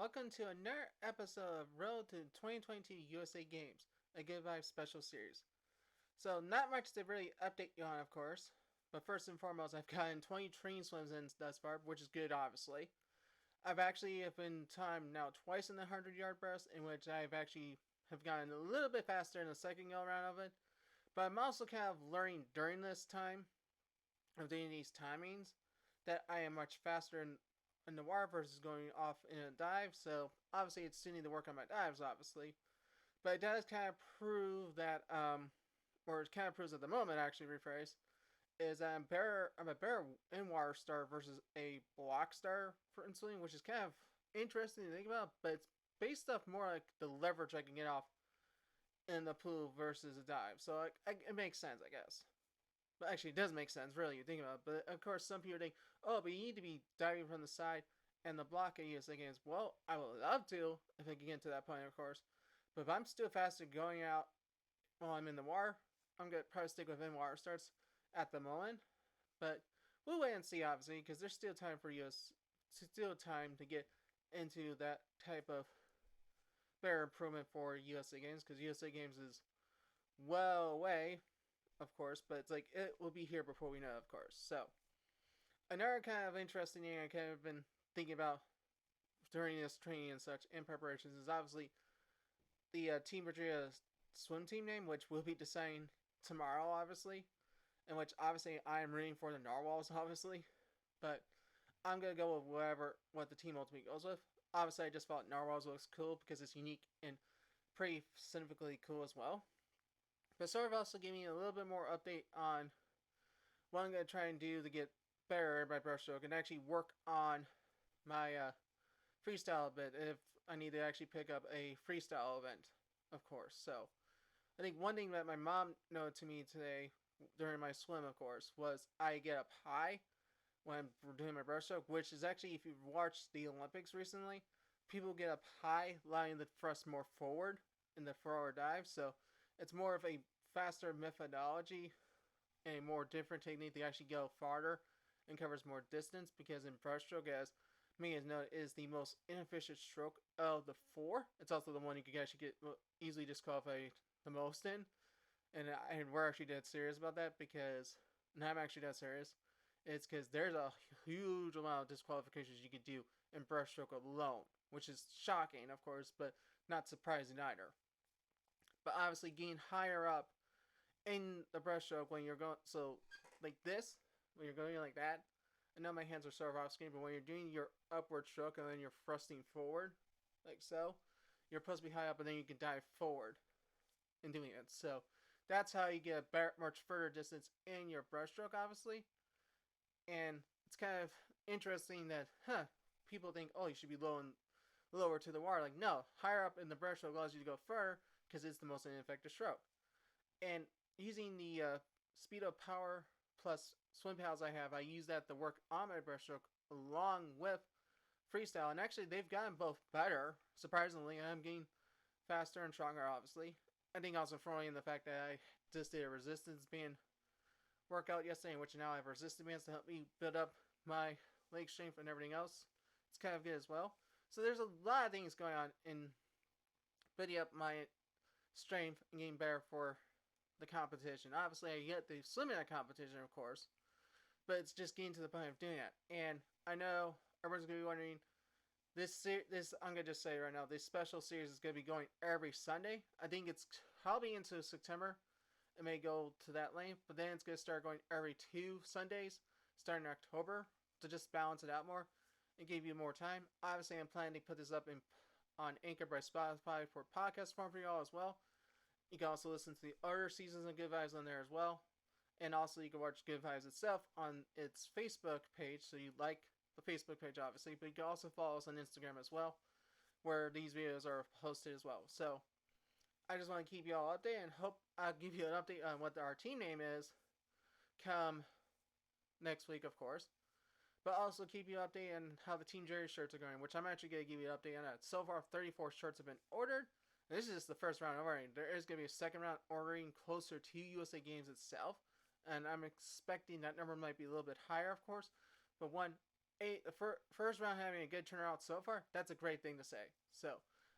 welcome to another episode of Road to 2022 USA Games, a Good Vibes special series. So, not much to really update you on, of course, but first and foremost, I've gotten 20 train swims in thus far, which is good, obviously. I've actually been timed now twice in the 100-yard burst, in which I've actually have gotten a little bit faster in the second go around of it, but I'm also kind of learning during this time of doing these timings that I am much faster in the water versus going off in a dive. So obviously, it's still need to work on my dives, obviously, but it does kind of prove that, or it kind of proves at the moment, actually rephrase, is that I'm a better in water star versus a block star for insulin, which is kind of interesting to think about. But it's based off more like the leverage I can get off in the pool versus a dive. So it makes sense, I guess. But actually, it does make sense, really, you think about it. But of course, some people think, oh, but you need to be diving from the side and the block I use against. Well, I would love to if I can get to that point, of course. But if I'm still faster going out while I'm in the water, I'm going to probably stick with in water starts at the moment. But we'll wait and see, obviously, because there's still time for us, still time to get into that type of better improvement for USA Games, because USA Games is well away, of course, but it's like it will be here before we know it, of course. So, another kind of interesting thing I kind of been thinking about during this training and such in preparations is obviously the Team Virginia swim team name, which we'll be deciding tomorrow, obviously, and which obviously I am rooting for the Narwhals, obviously, but I'm gonna go with what the team ultimately goes with. Obviously, I just thought Narwhals looks cool because it's unique and pretty significantly cool as well. But sort of also giving you a little bit more update on what I'm going to try and do to get better at my brushstroke and actually work on my freestyle a bit if I need to actually pick up a freestyle event, of course. So I think one thing that my mom noted to me today during my swim, of course, was I get up high when I'm doing my brushstroke, which is actually, if you've watched the Olympics recently, people get up high, allowing the thrust more forward in the forward dive. So it's more of a faster methodology, a more different technique to actually go farther and covers more distance, because in breaststroke, as me as noted, is the most inefficient stroke of the four. It's also the one you can actually get easily disqualified the most in. And we're actually dead serious about that, because, and I'm actually dead serious, it's because there's a huge amount of disqualifications you can do in breaststroke alone, which is shocking, of course, but not surprising either. But obviously, getting higher up in the breaststroke when you're going, so like this, when you're going like that, I know my hands are sort of off screen, but when you're doing your upward stroke and then you're thrusting forward, like so, you're supposed to be high up and then you can dive forward in doing it. So that's how you get a much further distance in your breaststroke, obviously. And it's kind of interesting that, people think, oh, you should be lower to the water. Like, no, higher up in the breaststroke allows you to go further because it's the most ineffective stroke. And using the Speedo Power plus swim paddles I have, I use that to work on my breaststroke along with freestyle. And actually, they've gotten both better. Surprisingly, I'm getting faster and stronger, obviously. I think also throwing in the fact that I just did a resistance band workout yesterday, in which now I have resistance bands to help me build up my leg strength and everything else. It's kind of good as well. So there's a lot of things going on in building up my strength and getting better for the competition. Obviously, I get the swim in that competition, of course, but it's just getting to the point of doing it. And I know everyone's going to be wondering, this I'm going to just say right now, this special series is going to be going every Sunday. I think it's probably into September. It may go to that length, but then it's going to start going every 2 Sundays, starting in October, to just balance it out more and give you more time. Obviously, I'm planning to put this up on Anchor by Spotify for podcast form for y'all as well. You can also listen to the other seasons of Good Vibes on there as well. And also, you can watch Good Vibes itself on its Facebook page, so you like the Facebook page, obviously. But you can also follow us on Instagram as well, where these videos are posted as well. So, I just want to keep you all updated and hope I'll give you an update on what our team name is come next week, of course. But also keep you updated on how the Team Jerry shirts are going, which I'm actually going to give you an update on that. So far, 34 shirts have been ordered. This is just the first round of ordering. There is going to be a second round ordering closer to USA Games itself. And I'm expecting that number might be a little bit higher, of course. But one, first round having a good turnout so far, that's a great thing to say. So,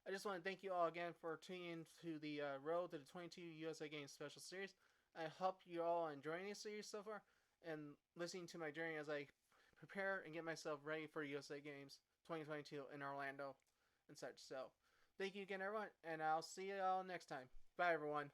I just want to thank you all again for tuning in to the Road to the 22 USA Games Special Series. I hope you all are enjoying this series so far and listening to my journey as I prepare and get myself ready for USA Games 2022 in Orlando and such. So, thank you again, everyone, and I'll see you all next time. Bye, everyone.